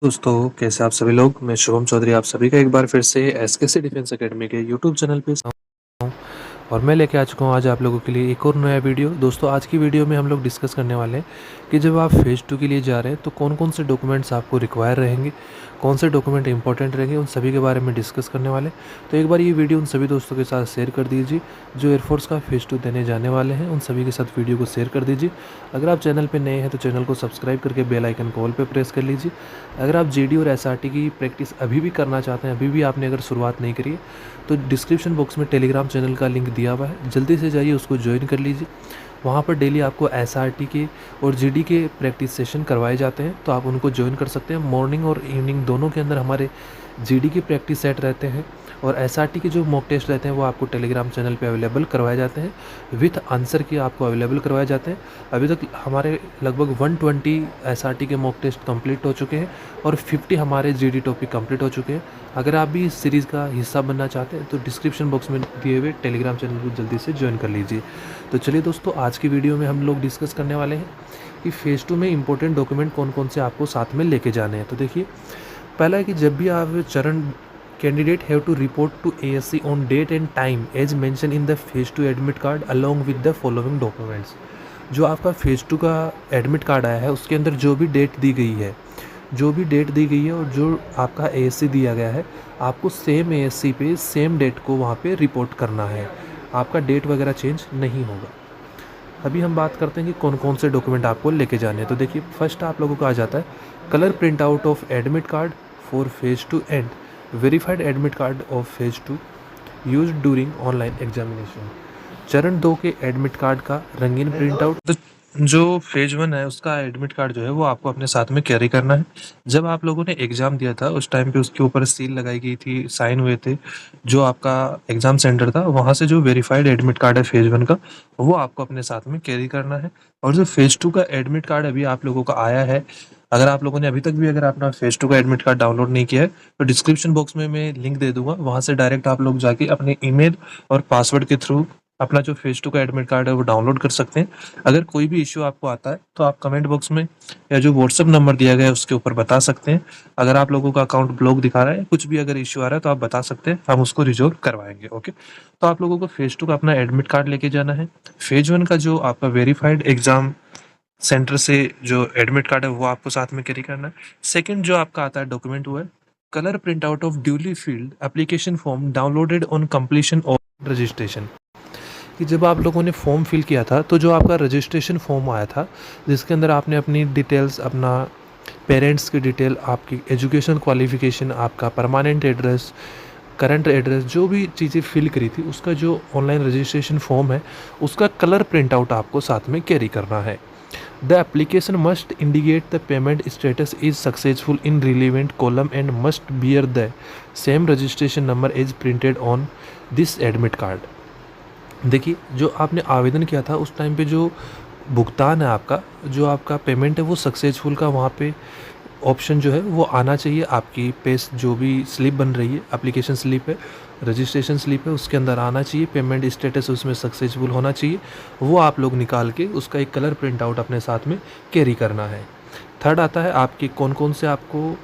दोस्तों, कैसे आप सभी लोग। मैं शुभम चौधरी आप सभी का एक बार फिर से एसकेसी डिफेंस एकेडमी के यूट्यूब चैनल पे हूँ और मैं लेके आ चुका हूँ आज आप लोगों के लिए एक और नया वीडियो। दोस्तों, आज की वीडियो में हम लोग डिस्कस करने वाले हैं कि जब आप फेज़ 2 के लिए जा रहे हैं तो कौन कौन से डॉक्यूमेंट्स आपको रिक्वायर रहेंगे, कौन से डॉक्यूमेंट इंपॉर्टेंट रहेंगे, उन सभी के बारे में डिस्कस करने वाले हैं। तो एक बार ये वीडियो उन सभी दोस्तों के साथ शेयर कर दीजिए जो एयरफोर्स का फेज़ 2 देने जाने वाले हैं। उन सभी के साथ वीडियो को शेयर कर दीजिए। अगर आप चैनल पर नए हैं तो चैनल को सब्सक्राइब करके बेल आइकन को ऑल पे प्रेस कर लीजिए। अगर आप जीडी और एसआरटी की प्रैक्टिस अभी भी करना चाहते हैं, अभी भी आपने अगर शुरुआत नहीं करी है, तो डिस्क्रिप्शन बॉक्स में टेलीग्राम चैनल का लिंक दिया हुआ है, जल्दी से जाइए उसको ज्वाइन कर लीजिए। वहाँ पर डेली आपको एसआरटी के और जीडी के प्रैक्टिस सेशन करवाए जाते हैं, तो आप उनको ज्वाइन कर सकते हैं। मॉर्निंग और इवनिंग दोनों के अंदर हमारे जीडी के प्रैक्टिस सेट रहते हैं और एसआरटी के जो मॉक टेस्ट रहते हैं वो आपको टेलीग्राम चैनल पे अवेलेबल करवाए जाते हैं। विथ आंसर के आपको अवेलेबल करवाए जाते हैं। अभी तक हमारे लगभग 120 एसआरटी के मॉक टेस्ट कंप्लीट हो चुके हैं और 50 हमारे जीडी टॉपिक कंप्लीट हो चुके हैं। अगर आप भी इस सीरीज़ का हिस्सा बनना चाहते हैं तो डिस्क्रिप्शन बॉक्स में दिए हुए टेलीग्राम चैनल को जल्दी से ज्वाइन कर लीजिए। तो चलिए दोस्तों, आज की वीडियो में हम लोग डिस्कस करने वाले हैं कि फेज़ 2 में इंपॉर्टेंट डॉक्यूमेंट कौन कौन से आपको साथ में लेके जाने हैं। तो देखिए, पहला है कि जब भी आप चरण candidate have to report to ASC on date and time as mention in the phase 2 admit card along with the following documents. जो आपका फेज़ 2 का एडमिट कार्ड आया है उसके अंदर जो भी डेट दी गई है, और जो आपका एएससी दिया गया है, आपको सेम एएससी पे सेम डेट को वहाँ पे रिपोर्ट करना है। आपका डेट वगैरह चेंज नहीं होगा। अभी हम बात करते हैं कि कौन कौन से डॉक्यूमेंट आपको लेके जाने हैं। तो देखिए, फर्स्ट आप लोगों को आ जाता है colour print out of admit card for phase 2 and verified admit card of phase 2 used during online examination. चरण 2 के एडमिट कार्ड का रंगीन प्रिंट आउट। तो जो फेज 1 है उसका एडमिट कार्ड जो है वो आपको अपने साथ में कैरी करना है। जब आप लोगों ने एग्ज़ाम दिया था उस टाइम पे उसके ऊपर सील लगाई गई थी, साइन हुए थे। जो आपका एग्ज़ाम सेंटर था वहाँ से जो वेरीफाइड एडमिट कार्ड है फेज 1 का, वो आपको अपने साथ में कैरी करना है। और जो फेज 2 का एडमिट कार्ड अभी आप लोगों का आया है, अगर आप लोगों ने अभी तक भी अगर अपना फेज 2 का एडमिट कार्ड डाउनलोड नहीं किया है तो डिस्क्रिप्शन बॉक्स में मैं लिंक दे दूंगा, वहाँ से डायरेक्ट आप लोग जाके अपने ईमेल और पासवर्ड के थ्रू अपना जो फेज 2 का एडमिट कार्ड है वो डाउनलोड कर सकते हैं। अगर कोई भी इश्यू आपको आता है तो आप कमेंट बॉक्स में या जो व्हाट्सएप नंबर दिया गया है उसके ऊपर बता सकते हैं। अगर आप लोगों का अकाउंट ब्लॉक दिखा रहा है, कुछ भी अगर इश्यू आ रहा है तो आप बता सकते हैं, हम उसको रिजॉल्व करवाएंगे। ओके, तो आप लोगों को फेज 2 का अपना एडमिट कार्ड लेके जाना है। फेज 1 का जो आपका वेरीफाइड एग्जाम सेंटर से जो एडमिट कार्ड है वो आपको साथ में कैरी करना है। सेकंड जो आपका आता है डॉक्यूमेंट वो है colour print out of duly field application form downloaded on completion of registration. कि जब आप लोगों ने फॉर्म फिल किया था तो जो आपका रजिस्ट्रेशन फॉर्म आया था जिसके अंदर आपने अपनी डिटेल्स, अपना पेरेंट्स की डिटेल, आपकी एजुकेशन क्वालिफिकेशन, आपका परमानेंट एड्रेस, करंट एड्रेस, जो भी चीज़ें फिल करी थी, उसका जो ऑनलाइन रजिस्ट्रेशन फॉर्म है उसका कलर प्रिंट आउट आपको साथ में कैरी करना है। The application must indicate the payment status is successful in relevant column and must bear the same registration number as printed on this admit card। देखिए, जो आपने आवेदन किया था उस टाइम पे जो भुगतान है आपका, जो आपका पेमेंट है वो सक्सेसफुल का वहाँ पे ऑप्शन जो है वो आना चाहिए। आपकी पेस जो भी स्लिप बन रही है, एप्लीकेशन स्लिप है, रजिस्ट्रेशन स्लिप है, उसके अंदर आना चाहिए, पेमेंट स्टेटस उसमें सक्सेसफुल होना चाहिए। वो आप लोग निकाल के उसका एक कलर प्रिंट आउट अपने साथ में कैरी करना है। थर्ड आता है आपके कौन कौन से आपको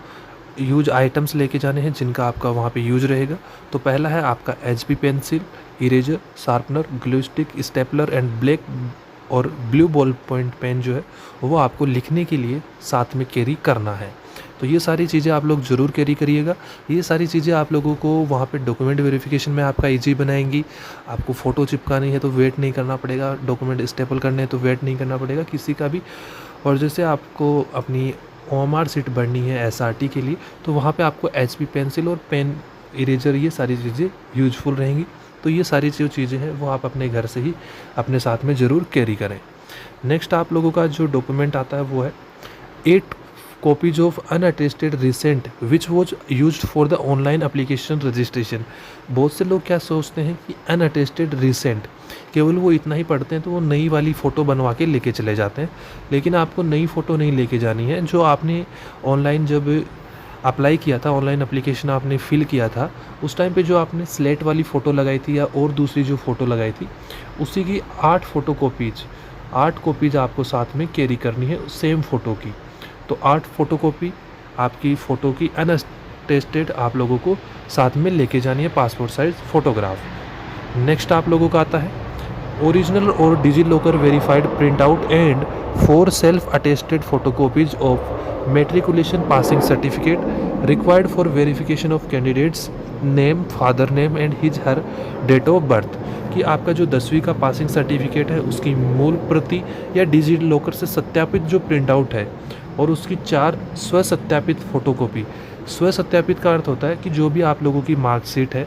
यूज आइटम्स लेके जाने हैं जिनका आपका वहाँ पे यूज रहेगा। तो पहला है आपका HB pencil, eraser, sharpener, glue stick, stapler and black और ब्लू बॉल पॉइंट पेन जो है वो आपको लिखने के लिए साथ में कैरी करना है। तो ये सारी चीज़ें आप लोग ज़रूर कैरी करिएगा। ये सारी चीज़ें आप लोगों को वहाँ पे डॉक्यूमेंट वेरिफिकेशन में आपका इजी बनाएंगी। आपको फ़ोटो चिपकानी है तो वेट नहीं करना पड़ेगा, डॉक्यूमेंट स्टेपल करने हैं तो वेट नहीं करना पड़ेगा किसी का भी। और जैसे आपको अपनी ओएमआर सीट भरनी है एसआरटी के लिए तो वहाँ पे आपको एचबी पेंसिल और पेन, इरेजर, ये सारी चीज़ें यूजफुल रहेंगी। तो ये सारी जो चीज़ें हैं वो आप अपने घर से ही अपने साथ में ज़रूर कैरी करें। नेक्स्ट आप लोगों का जो डॉक्यूमेंट आता है वो है 8 copies of unattested recent which was used for the online application registration. बहुत से लोग क्या सोचते हैं कि अनअटेस्टेड रिसेंट केवल वो इतना ही पढ़ते हैं तो वो नई वाली फ़ोटो बनवा के लेके चले जाते हैं, लेकिन आपको नई फ़ोटो नहीं लेके जानी है। जो आपने ऑनलाइन जब अप्लाई किया था, ऑनलाइन एप्लीकेशन आपने फ़िल किया था, उस टाइम पे जो आपने स्लेट वाली फ़ोटो लगाई थी या और दूसरी जो फ़ोटो लगाई थी उसी की 8 कॉपीज़ आपको साथ में कैरी करनी है सेम फ़ोटो की। तो 8 फ़ोटोकॉपी आपकी फ़ोटो की अनअटेस्टेड आप लोगों को साथ में लेके जानी है पासपोर्ट साइज़ फ़ोटोग्राफ। नेक्स्ट आप लोगों का आता है ओरिजिनल और DigiLocker verified print out and 4 self attested photocopies of matriculation passing certificate required for verification of candidates name, father name and his her date of birth. कि आपका जो 10वीं का पासिंग सर्टिफिकेट है उसकी मूल प्रति या डिजी लॉकर से सत्यापित जो प्रिंट आउट है और उसकी 4 स्व सत्यापित फ़ोटोकॉपी। स्व सत्यापित का अर्थ होता है कि जो भी आप लोगों की मार्कशीट है,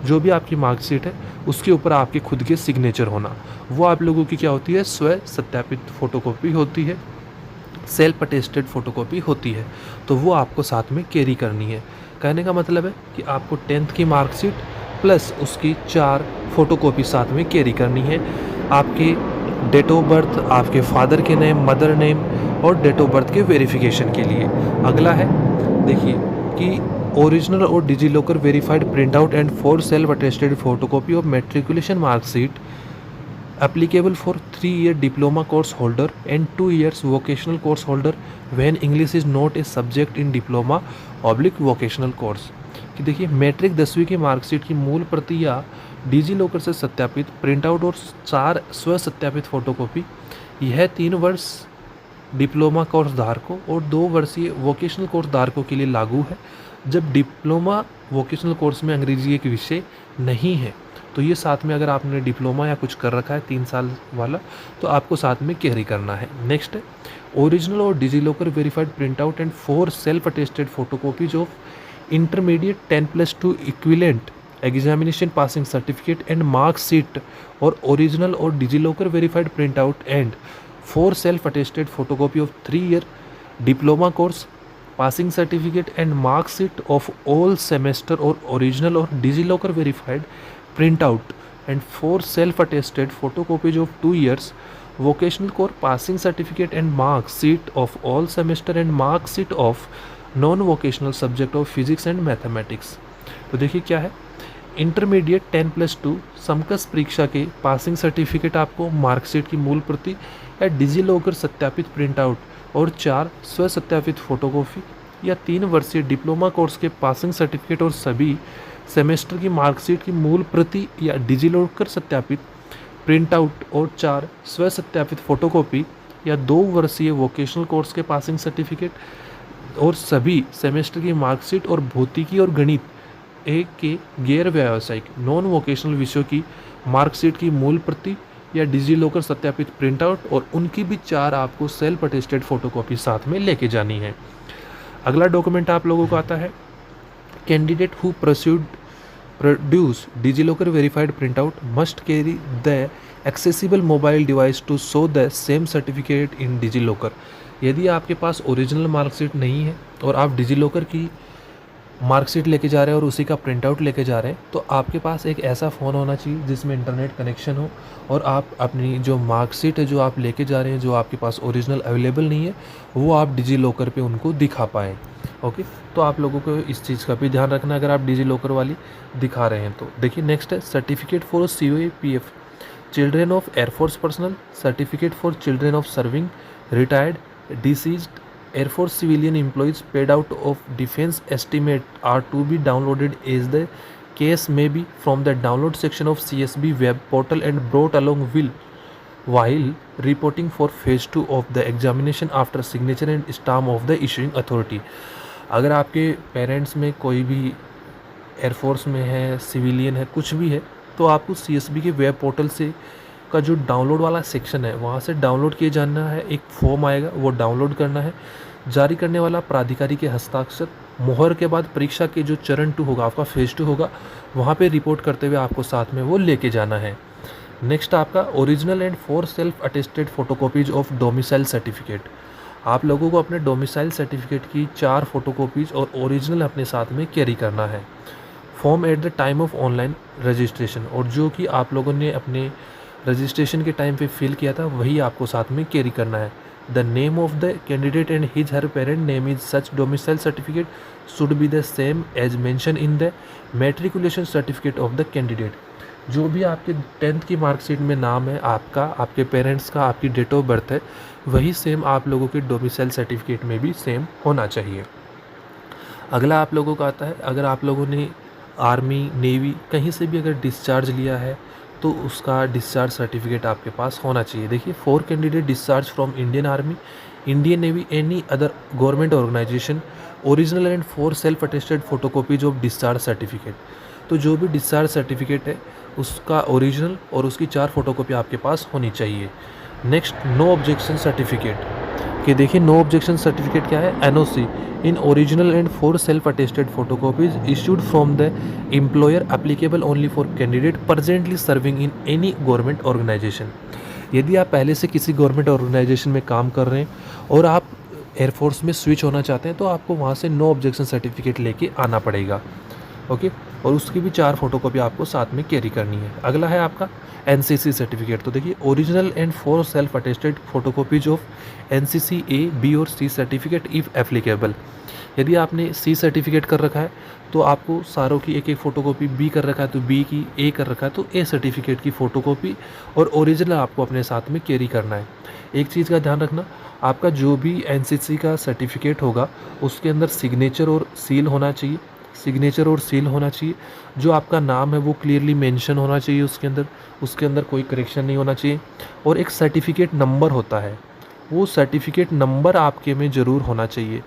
जो भी आपकी मार्कशीट है उसके ऊपर आपके खुद के सिग्नेचर होना, वो आप लोगों की क्या होती है, स्व सत्यापित फ़ोटोकॉपी होती है, सेल्फ अटेस्टेड फ़ोटोकॉपी होती है। तो वो आपको साथ में कैरी करनी है। कहने का मतलब है कि आपको 10th की मार्कशीट प्लस उसकी 4 फ़ोटोकॉपी साथ में कैरी करनी है। आपके डेट ऑफ बर्थ, आपके फादर के नेम, मदर नेम और डेट ऑफ बर्थ के वेरिफिकेशन के लिए। अगला है देखिए कि ओरिजिनल और DigiLocker verified print out and 4 self attested photocopy of matriculation marksheet applicable for 3-year diploma course holder and 2 years vocational course holder when English is not a subject in diploma / vocational course। कि देखिए matric 10वीं की marksheet की मूल प्रति या digi locker से सत्यापित प्रिंट आउट और 4 स्व सत्यापित फोटोकॉपी यह 3 वर्ष डिप्लोमा कोर्स धारकों और 2 वर्षीय वोकेशनल कोर्स धारकों के लिए लागू है। जब डिप्लोमा वोकेशनल कोर्स में अंग्रेजी एक विषय नहीं है तो ये साथ में, अगर आपने डिप्लोमा या कुछ कर रखा है 3 साल वाला, तो आपको साथ में कैरी करना है। नेक्स्ट है ओरिजिनल और DigiLocker verified print out and 4 self attested photocopies of intermediate 10+2 equivalent examination passing certificate and marksheet और ओरिजिनल और DigiLocker verified print out and 4 self attested photocopy of 3-year diploma course passing certificate and marksheet of all semester और original और DigiLocker verified print out and 4 self-attested photocopies of 2 years vocational course passing certificate and mark sheet of all semester and mark sheet of non-vocational subject of physics and mathematics। तो देखिए क्या है, intermediate 10+2 समकक्ष परीक्षा के passing certificate आपको marksheet की मूल प्रति या डिजी लॉकर सत्यापित प्रिंट आउट और 4 स्व सत्यापित फोटोकॉपी या 3 वर्षीय डिप्लोमा कोर्स के पासिंग सर्टिफिकेट और सभी सेमेस्टर की मार्कशीट की मूल प्रति या डिजी लॉकर सत्यापित प्रिंट आउट और 4 स्व सत्यापित फोटोकॉपी या 2 वर्षीय वोकेशनल कोर्स के पासिंग सर्टिफिकेट और सभी सेमेस्टर की मार्कशीट और भौतिकी और गणित 1 के गैर व्यावसायिक नॉन वोकेशनल विषयों की मार्कशीट की मूल प्रति या डिजी लॉकर सत्यापित प्रिंट आउट और उनकी भी 4 आपको सेल्फ अटेस्टेड फोटोकॉपी साथ में लेके जानी है। अगला डॉक्यूमेंट आप लोगों को आता है candidate who produce DigiLocker verified printout must carry the accessible mobile device to show the same certificate in DigiLocker। यदि आपके पास ओरिजिनल मार्कशीट नहीं है और आप डिजीलॉकर की मार्कशीट लेके जा रहे हैं और उसी का प्रिंट आउट लेके जा रहे हैं, तो आपके पास एक ऐसा फ़ोन होना चाहिए जिसमें इंटरनेट कनेक्शन हो और आप अपनी जो मार्कशीट है जो आप लेके जा रहे हैं, जो आपके पास ओरिजिनल अवेलेबल नहीं है, वो आप डिजीलॉकर पे उनको दिखा पाएँ। ओके, तो आप लोगों को इस चीज़ का भी ध्यान रखना अगर आप डिजी लॉकर वाली दिखा रहे हैं तो। देखिए नेक्स्ट है certificate for COAPF children of air force personnel, certificate for children of serving retired deceased air force civilian employees paid out of defence estimate are to be downloaded as the case may be from the download section of CSB web portal and brought along will while reporting for phase 2 of the examination after signature and stamp of the issuing authority। अगर आपके parents में कोई भी air force में है, civilian है, कुछ भी है, तो आपको CSB के वेब पोर्टल से का जो डाउनलोड वाला सेक्शन है वहाँ से डाउनलोड किए जाना है। एक फॉर्म आएगा, वो डाउनलोड करना है। जारी करने वाला प्राधिकारी के हस्ताक्षर मोहर के बाद परीक्षा के जो चरण 2 होगा, आपका फेज़ 2 होगा, वहाँ पे रिपोर्ट करते हुए आपको साथ में वो लेके जाना है। नेक्स्ट आपका original and 4 self attested photocopies of domicile certificate. आप लोगों को अपने डोमिसाइल सर्टिफिकेट की 4 फोटोकॉपीज और ओरिजिनल अपने साथ में कैरी करना है। Form at the time of online registration, और जो कि आप लोगों ने अपने रजिस्ट्रेशन के टाइम पे फिल किया था वही आपको साथ में कैरी करना है। The name of the candidate and his her parent name is such domicile certificate should be the same as mention in the matriculation certificate of the candidate. जो भी आपके 10th की मार्कशीट में नाम है आपका, आपके पेरेंट्स का, आपकी डेट ऑफ बर्थ है, वही सेम आप लोगों के डोमिसाइल सर्टिफिकेट में भी सेम होना चाहिए। अगला आप लोगों का आता है, अगर आप लोगों ने आर्मी, नेवी कहीं से भी अगर डिस्चार्ज लिया है तो उसका डिस्चार्ज सर्टिफिकेट आपके पास होना चाहिए। देखिए, 4 candidate discharge from Indian army, Indian navy, any other government organisation, original and 4 self attested photocopies of discharge certificate. तो जो भी डिस्चार्ज सर्टिफिकेट है उसका ओरिजिनल और उसकी 4 फोटोकॉपी आपके पास होनी चाहिए। Next, no objection certificate. कि देखिए, नो ऑब्जेक्शन सर्टिफिकेट क्या है? NOC in original and 4 self attested photocopies issued from the employer, applicable only for candidate presently serving in any government organisation. यदि आप पहले से किसी गवर्नमेंट ऑर्गेनाइजेशन में काम कर रहे हैं और आप एयरफोर्स में स्विच होना चाहते हैं तो आपको वहाँ से नो ऑब्जेक्शन सर्टिफिकेट लेके आना पड़ेगा। ओके, और उसकी भी 4 फोटोकॉपी आपको साथ में कैरी करनी है। अगला है आपका एनसीसी सर्टिफिकेट। तो देखिए, original and 4 self attested photocopies of NCC A, B और सी सर्टिफिकेट इफ़ एप्लीकेबल। यदि आपने सी सर्टिफिकेट कर रखा है तो आपको सारों की एक एक फ़ोटोकॉपी, बी कर रखा है तो बी की, ए कर रखा है तो ए सर्टिफिकेट की फ़ोटोकॉपी और ओरिजिनल आपको अपने साथ में कैरी करना है। एक चीज़ का ध्यान रखना, आपका जो भी एनसीसी का सर्टिफिकेट होगा उसके अंदर सिग्नेचर और सील होना चाहिए। सिग्नेचर और सील होना चाहिए। जो आपका नाम है वो क्लियरली मेंशन होना चाहिए उसके अंदर कोई करेक्शन नहीं होना चाहिए। और एक सर्टिफिकेट नंबर होता है, वो सर्टिफिकेट नंबर आपके में ज़रूर होना चाहिए।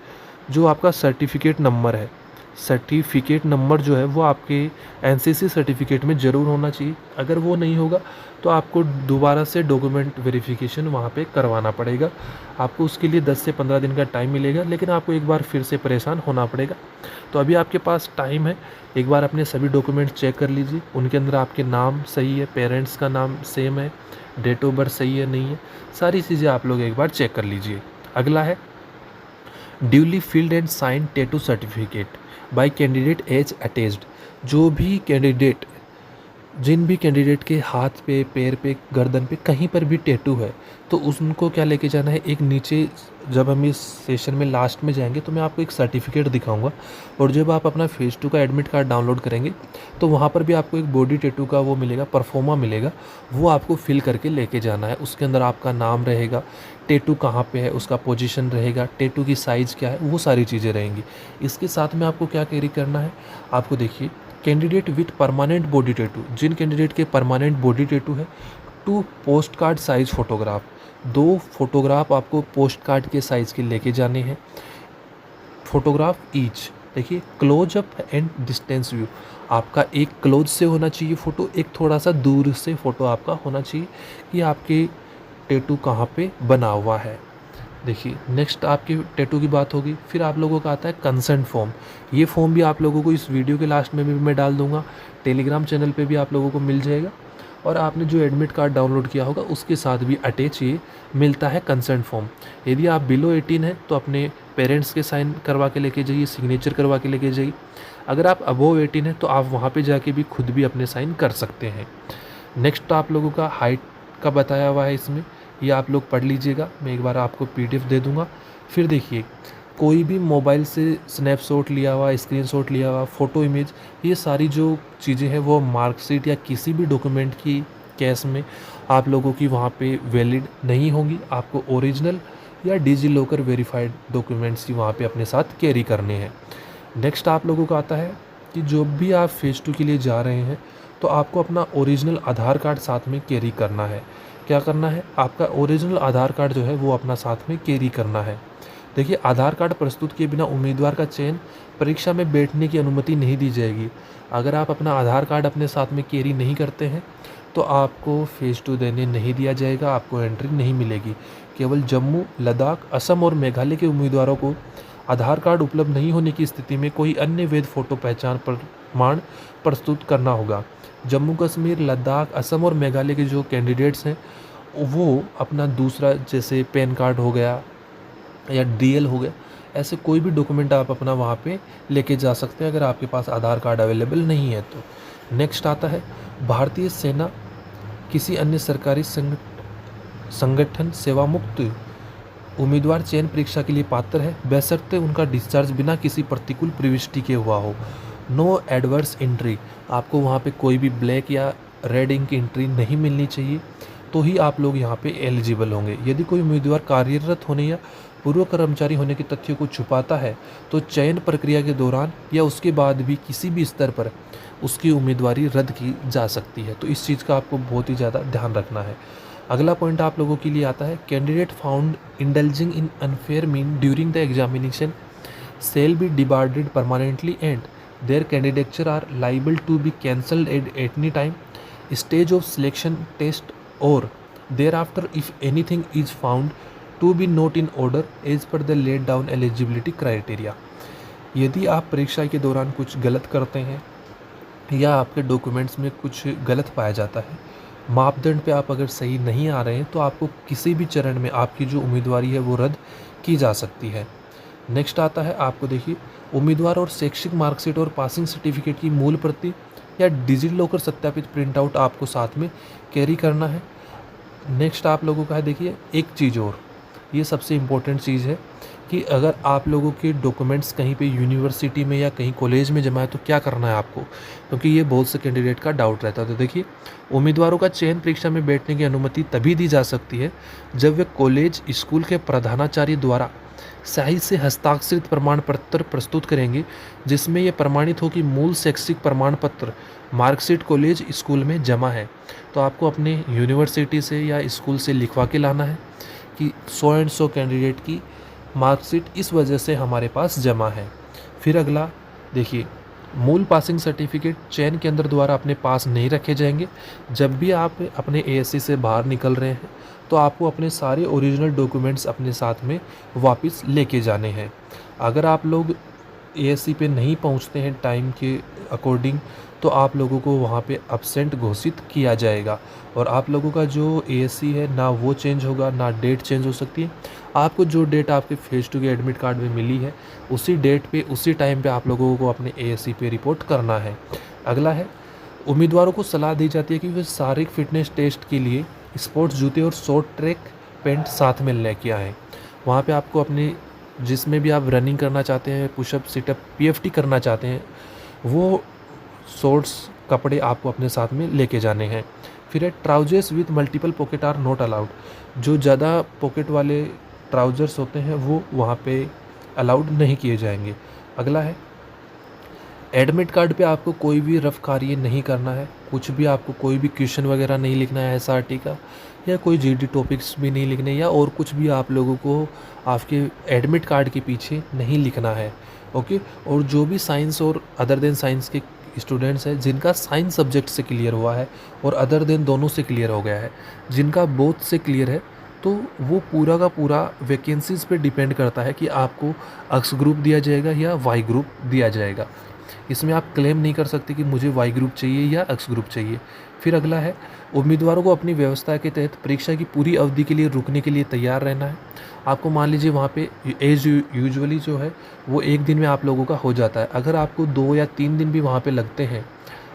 जो आपका सर्टिफिकेट नंबर है, सर्टिफिकेट नंबर जो है वो आपके एनसीसी सर्टिफिकेट में ज़रूर होना चाहिए। अगर वो नहीं होगा तो आपको दोबारा से डॉक्यूमेंट वेरिफिकेशन वहाँ पे करवाना पड़ेगा। आपको उसके लिए 10 से 15 दिन का टाइम मिलेगा, लेकिन आपको एक बार फिर से परेशान होना पड़ेगा। तो अभी आपके पास टाइम है, एक बार अपने सभी डॉक्यूमेंट चेक कर लीजिए। उनके अंदर आपके नाम सही है, पेरेंट्स का नाम सेम है, डेट ऑफ बर्थ सही है नहीं है, सारी चीज़ें आप लोग एक बार चेक कर लीजिए। अगला है duly filled and sign tattoo certificate by candidate as attached. जो भी कैंडिडेट, जिन भी कैंडिडेट के हाथ पे, पैर पे, गर्दन पे कहीं पर भी टैटू है तो उनको क्या लेके जाना है, एक नीचे, जब हम इस सेशन में लास्ट में जाएंगे तो मैं आपको एक सर्टिफिकेट दिखाऊंगा और जब आप अपना फेज़ 2 का एडमिट कार्ड डाउनलोड करेंगे तो वहाँ पर भी आपको एक बॉडी टैटू का वो मिलेगा, परफॉर्मा मिलेगा, वो आपको फिल करके लेके जाना है। उसके अंदर आपका नाम रहेगा, टैटू कहाँ पे है उसका पोजीशन रहेगा, टैटू की साइज़ क्या है, वो सारी चीज़ें रहेंगी। इसके साथ में आपको क्या कैरी करना है, आपको देखिए, candidate with permanent body tattoo, जिन कैंडिडेट के परमानेंट बॉडी टैटू है, 2 post card size photograph, 2 photograph आपको पोस्ट कार्ड के साइज़ के लेके जाने हैं। फोटोग्राफ ईच, देखिए, close up and distance view, आपका एक क्लोज से होना चाहिए फ़ोटो, एक थोड़ा सा दूर से फ़ोटो आपका होना चाहिए कि आपके टैटू कहाँ पे बना हुआ है। देखिए, नेक्स्ट आपके टैटू की बात होगी। फिर आप लोगों का आता है कंसेंट फॉर्म। ये फॉर्म भी आप लोगों को इस वीडियो के लास्ट में भी मैं डाल दूंगा, टेलीग्राम चैनल पे भी आप लोगों को मिल जाएगा। और आपने जो एडमिट कार्ड डाउनलोड किया होगा उसके साथ भी अटैच ये मिलता है कंसेंट फॉर्म। यदि आप बिलो 18 हैं तो अपने पेरेंट्स के साइन करवा के लेके जाइए, सिग्नेचर करवा के लेके जाइए। अगर आप अबोव 18 हैं तो आप वहाँ पर जाके भी खुद भी अपने साइन कर सकते हैं। नेक्स्ट आप लोगों का हाइट का बताया हुआ है इसमें, ये आप लोग पढ़ लीजिएगा, मैं एक बार आपको पीडीएफ दे दूंगा। फिर देखिए, कोई भी मोबाइल से स्नैपशॉट लिया हुआ, स्क्रीनशॉट लिया हुआ, फ़ोटो, इमेज, ये सारी जो चीज़ें हैं वो मार्कशीट या किसी भी डॉक्यूमेंट की केस में आप लोगों की वहाँ पे वैलिड नहीं होंगी। आपको ओरिजिनल या डिजी लॉकर वेरीफाइड डॉक्यूमेंट्स ही वहाँ पे अपने साथ कैरी करने हैं। नेक्स्ट आप लोगों का आता है कि जो भी आप फेज़ 2 के लिए जा रहे हैं तो आपको अपना ओरिजिनल आधार कार्ड साथ में कैरी करना है। क्या करना है, आपका ओरिजिनल आधार कार्ड जो है वो अपना साथ में कैरी करना है। देखिए, आधार कार्ड प्रस्तुत किए बिना उम्मीदवार का चयन परीक्षा में बैठने की अनुमति नहीं दी जाएगी। अगर आप अपना आधार कार्ड अपने साथ में कैरी नहीं करते हैं तो आपको फेज़ 2 देने नहीं दिया जाएगा, आपको एंट्री नहीं मिलेगी। केवल जम्मू, लद्दाख, असम और मेघालय के उम्मीदवारों को आधार कार्ड उपलब्ध नहीं होने की स्थिति में कोई अन्य वैध फ़ोटो पहचान प्रमाण प्रस्तुत करना होगा। जम्मू कश्मीर, लद्दाख, असम और मेघालय के जो कैंडिडेट्स हैं वो अपना दूसरा, जैसे पैन कार्ड हो गया या डीएल हो गया, ऐसे कोई भी डॉक्यूमेंट आप अपना वहाँ पे लेके जा सकते हैं अगर आपके पास आधार कार्ड अवेलेबल नहीं है तो। नेक्स्ट आता है भारतीय सेना, किसी अन्य सरकारी संगठन सेवा मुक्त उम्मीदवार चयन परीक्षा के लिए पात्र है बशर्ते उनका डिस्चार्ज बिना किसी प्रतिकूल प्रविष्टि के हुआ हो। नो एडवर्स एंट्री, आपको वहाँ पे कोई भी ब्लैक या रेड इंक एंट्री नहीं मिलनी चाहिए तो ही आप लोग यहाँ पे एलिजिबल होंगे। यदि कोई उम्मीदवार कार्यरत होने या पूर्व कर्मचारी होने के तथ्यों को छुपाता है तो चयन प्रक्रिया के दौरान या उसके बाद भी किसी भी स्तर पर उसकी उम्मीदवारी रद्द की जा सकती है। तो इस चीज़ का आपको बहुत ही ज़्यादा ध्यान रखना है। अगला पॉइंट आप लोगों के लिए आता है, candidate found indulging in unfair mean during the examination shall be debarred permanently and their candidature are liable to be cancelled at any time, stage of selection test or thereafter if anything is found to be not in order as per the laid down eligibility criteria। यदि आप परीक्षा के दौरान कुछ गलत करते हैं या आपके डॉक्यूमेंट्स में कुछ गलत पाया जाता है, मापदंड पे आप अगर सही नहीं आ रहे हैं, तो आपको किसी भी चरण में आपकी जो उम्मीदवारी है वो रद्द की जा सकती है। नेक्स्ट आता है, आपको देखिए, उम्मीदवार और शैक्षिक मार्कशीट और पासिंग सर्टिफिकेट की मूल प्रति या डिजिलॉकर सत्यापित प्रिंट आउट आपको साथ में कैरी करना है। नेक्स्ट आप लोगों का है, देखिए एक चीज़ और, ये सबसे इम्पोर्टेंट चीज़ है कि अगर आप लोगों के डॉक्यूमेंट्स कहीं पे यूनिवर्सिटी में या कहीं कॉलेज में जमा है तो क्या करना है आपको, क्योंकि ये बहुत से कैंडिडेट का डाउट रहता है। तो देखिए, उम्मीदवारों का चयन परीक्षा में बैठने की अनुमति तभी दी जा सकती है जब वे कॉलेज स्कूल के प्रधानाचार्य द्वारा सही से हस्ताक्षरित प्रमाण पत्र प्रस्तुत करेंगे जिसमें यह प्रमाणित हो कि मूल शैक्षिक प्रमाण पत्र मार्कशीट कॉलेज स्कूल में जमा है। तो आपको अपने यूनिवर्सिटी से या स्कूल से लिखवा के लाना है कि सो एंड सो कैंडिडेट की मार्कशीट इस वजह से हमारे पास जमा है। फिर अगला देखिए, मूल पासिंग सर्टिफिकेट चयन केंद्र द्वारा अपने पास नहीं रखे जाएंगे। जब भी आप अपने एएससी से बाहर निकल रहे हैं तो आपको अपने सारे ओरिजिनल डॉक्यूमेंट्स अपने साथ में वापस लेके जाने हैं। अगर आप लोग एएससी पे नहीं पहुंचते हैं टाइम के अकॉर्डिंग तो आप लोगों को वहाँ पे एब्सेंट घोषित किया जाएगा और आप लोगों का जो एएससी है ना वो चेंज होगा ना डेट चेंज हो सकती है। आपको जो डेट आपके फेज 2 के एडमिट कार्ड में मिली है उसी डेट पे उसी टाइम पे आप लोगों को अपने एएससी पे रिपोर्ट करना है। अगला है, उम्मीदवारों को सलाह दी जाती है कि वे शारीरिक फिटनेस टेस्ट के लिए स्पोर्ट्स जूते और शॉर्ट ट्रैक पैंट साथ में लेके आएँ। वहाँ पे आपको अपने जिसमें भी आप रनिंग करना चाहते हैं, पुशअप, सिटअप, पीएफटी करना चाहते हैं, वो शॉर्ट्स कपड़े आपको अपने साथ में लेके जाने हैं। फिर है, trousers with multiple pocket are not allowed. जो ज़्यादा पॉकेट वाले ट्राउजर्स होते हैं वो वहाँ पे अलाउड नहीं किए जाएंगे। अगला है, एडमिट कार्ड पे आपको कोई भी रफ कार्य नहीं करना है, कुछ भी आपको कोई भी क्वेश्चन वगैरह नहीं लिखना है एसआरटी का, या कोई जीडी टॉपिक्स भी नहीं लिखने, या और कुछ भी आप लोगों को आपके एडमिट कार्ड के पीछे नहीं लिखना है। ओके। और जो भी साइंस और अदर देन साइंस के स्टूडेंट्स हैं जिनका साइंस सब्जेक्ट से क्लियर हुआ है और अदर देन दोनों से क्लियर हो गया है, जिनका बोथ से क्लियर है, तो वो पूरा का पूरा वैकेंसीज़ पे डिपेंड करता है कि आपको एक्स ग्रुप दिया जाएगा या वाई ग्रुप दिया जाएगा। इसमें आप क्लेम नहीं कर सकते कि मुझे वाई ग्रुप चाहिए या एक्स ग्रुप चाहिए। फिर अगला है, उम्मीदवारों को अपनी व्यवस्था के तहत परीक्षा की पूरी अवधि के लिए रुकने के लिए तैयार रहना है। आपको मान लीजिए वहाँ पे एज यूजुअली जो है वो एक दिन में आप लोगों का हो जाता है। अगर आपको 2 या 3 दिन भी वहाँ पे लगते हैं,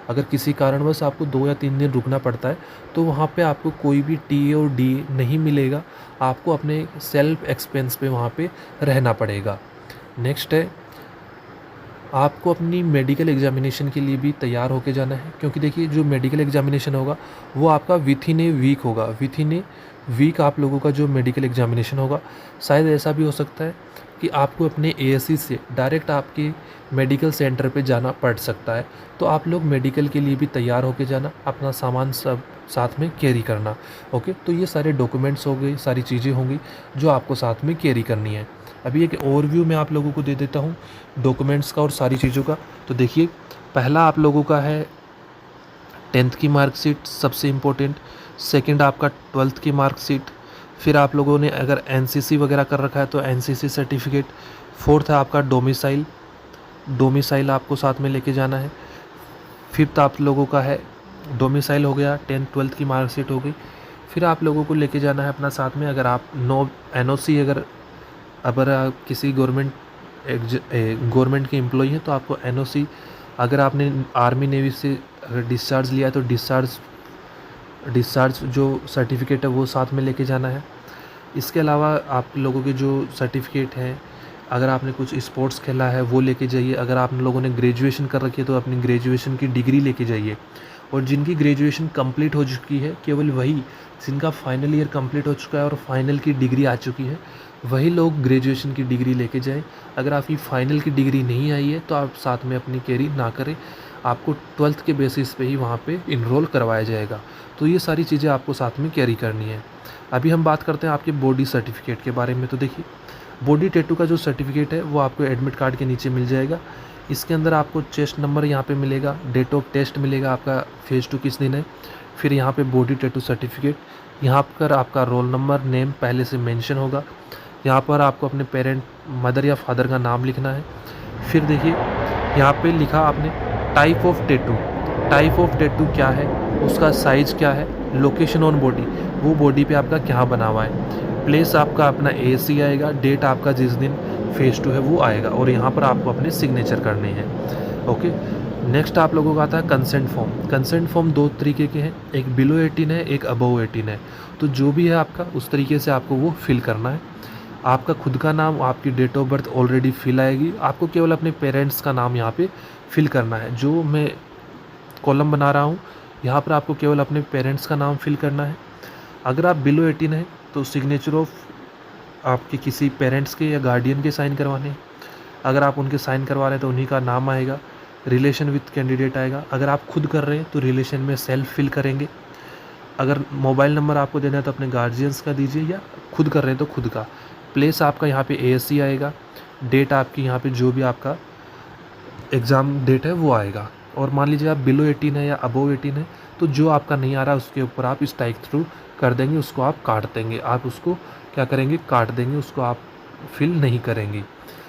अगर किसी कारणवश आपको 2 या 3 दिन रुकना पड़ता है, तो वहाँ पे आपको कोई भी टी और डी नहीं मिलेगा, आपको अपने सेल्फ एक्सपेंस पे वहाँ पे रहना पड़ेगा। नेक्स्ट है, आपको अपनी मेडिकल एग्जामिनेशन के लिए भी तैयार होके जाना है, क्योंकि देखिए जो मेडिकल एग्जामिनेशन होगा वो आपका विथ इन ए वीक होगा। विथ इन ए वीक आप लोगों का जो मेडिकल एग्जामिनेशन होगा, शायद ऐसा भी हो सकता है कि आपको अपने एएससी से डायरेक्ट आपके मेडिकल सेंटर पे जाना पड़ सकता है। तो आप लोग मेडिकल के लिए भी तैयार होके जाना, अपना सामान सब साथ में कैरी करना। ओके, तो ये सारे डॉक्यूमेंट्स हो गए, सारी चीज़ें होंगी जो आपको साथ में कैरी करनी है। अभी एक ओवरव्यू मैं आप लोगों को दे देता हूँ डॉक्यूमेंट्स का और सारी चीज़ों का। तो देखिए, पहला आप लोगों का है 10th की मार्कशीट, सबसे इम्पोर्टेंट। सेकंड आपका 12th की मार्कशीट। फिर आप लोगों ने अगर एनसीसी वगैरह कर रखा है तो एनसीसी सर्टिफिकेट। फोर्थ है आपका डोमिसाइल, डोमिसाइल आपको साथ में लेके जाना है। फिफ्थ आप लोगों का है डोमिसाइल हो गया, 10th 12th की मार्कशीट हो गई। फिर आप लोगों को लेके जाना है अपना साथ में, अगर आप एनओसी अगर आप किसी गवर्नमेंट के एम्प्लॉई हैं तो आपको एनओसी, अगर आपने आर्मी नेवी से अगर डिस्चार्ज लिया है तो डिस्चार्ज जो सर्टिफिकेट है वो साथ में लेके जाना है। इसके अलावा आप लोगों के जो सर्टिफिकेट हैं, अगर आपने कुछ स्पोर्ट्स खेला है वो लेके जाइए। अगर आप लोगों ने ग्रेजुएशन कर रखी है तो अपनी ग्रेजुएशन की डिग्री लेके जाइए। और जिनकी ग्रेजुएशन कंप्लीट हो चुकी है, केवल वही जिनका फाइनल ईयर कंप्लीट हो चुका है और फाइनल की डिग्री आ चुकी है, वही लोग ग्रेजुएशन की डिग्री लेके जाएं। अगर आपकी फाइनल की डिग्री नहीं आई है तो आप साथ में अपनी कैरी ना करें, आपको 12th के बेसिस पे ही वहाँ पे इनरोल करवाया जाएगा। तो ये सारी चीज़ें आपको साथ में कैरी करनी है। अभी हम बात करते हैं आपके बॉडी सर्टिफिकेट के बारे में। तो देखिए, बॉडी टैटू का जो सर्टिफिकेट है वो आपको एडमिट कार्ड के नीचे मिल जाएगा। इसके अंदर आपको चेस्ट नंबर यहाँ पे मिलेगा, डेट ऑफ टेस्ट मिलेगा, आपका फेज़ 2 किस दिन है, फिर यहाँ पे बॉडी टैटू सर्टिफिकेट, यहाँ पर आपका रोल नंबर, नेम पहले से मेंशन होगा। यहाँ पर आपको अपने पेरेंट, मदर या फादर का नाम लिखना है। फिर देखिए यहाँ पे लिखा आपने type of tattoo. Type of tattoo क्या है, उसका साइज़ क्या है, लोकेशन ऑन बॉडी, वो बॉडी पे आपका क्या बना हुआ है, प्लेस आपका अपना AAC आएगा, डेट आपका जिस दिन फेज़ 2 है वो आएगा, और यहाँ पर आपको अपने सिग्नेचर करने हैं। ओके, नेक्स्ट आप लोगों का आता है कंसेंट फॉर्म। कंसेंट फॉर्म 2 तरीके के हैं, एक बिलो 18 है, एक अबव 18 है। तो जो भी है आपका उस तरीके से आपको वो फिल करना है। आपका खुद का नाम, आपकी date of birth already fill आएगी, आपको केवल अपने पेरेंट्स का नाम यहाँ पे फिल करना है। जो मैं कॉलम बना रहा हूँ यहाँ पर आपको केवल अपने पेरेंट्स का नाम फिल करना है। अगर आप बिलो 18 है तो सिग्नेचर ऑफ आपके किसी पेरेंट्स के या गार्डियन के साइन करवाने हैं। अगर आप उनके साइन करवा रहे हैं तो उन्हीं का नाम आएगा, रिलेशन विथ कैंडिडेट आएगा। अगर आप खुद कर रहे हैं तो रिलेशन में सेल्फ फिल करेंगे। अगर मोबाइल नंबर आपको देना है तो अपने गार्जियंस का दीजिए, या खुद कर रहे हैं तो खुद का। प्लेस आपका यहाँ पे AAC आएगा, डेट आपकी यहाँ पे जो भी आपका एग्ज़ाम डेट है वो आएगा। और मान लीजिए आप बिलो 18 है या अबव 18 है तो जो आपका नहीं आ रहा उसके ऊपर आप स्ट्राइक थ्रू कर देंगे, उसको आप काट देंगे, आप उसको क्या करेंगे, काट देंगे, उसको आप फिल नहीं करेंगे।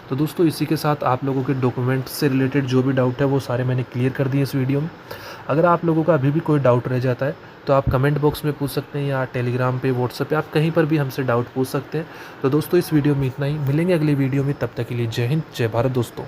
तो दोस्तों इसी के साथ आप लोगों के डॉक्यूमेंट से रिलेटेड जो भी डाउट है वो सारे मैंने क्लियर कर दिए इस वीडियो में। अगर आप लोगों का अभी भी कोई डाउट रह जाता है तो आप कमेंट बॉक्स में पूछ सकते हैं, या टेलीग्राम पे, व्हाट्सएप पे, आप कहीं पर भी हमसे डाउट पूछ सकते हैं। तो दोस्तों इस वीडियो में इतना ही, मिलेंगे अगली वीडियो में, तब तक के लिए जय हिंद, जय भारत दोस्तों।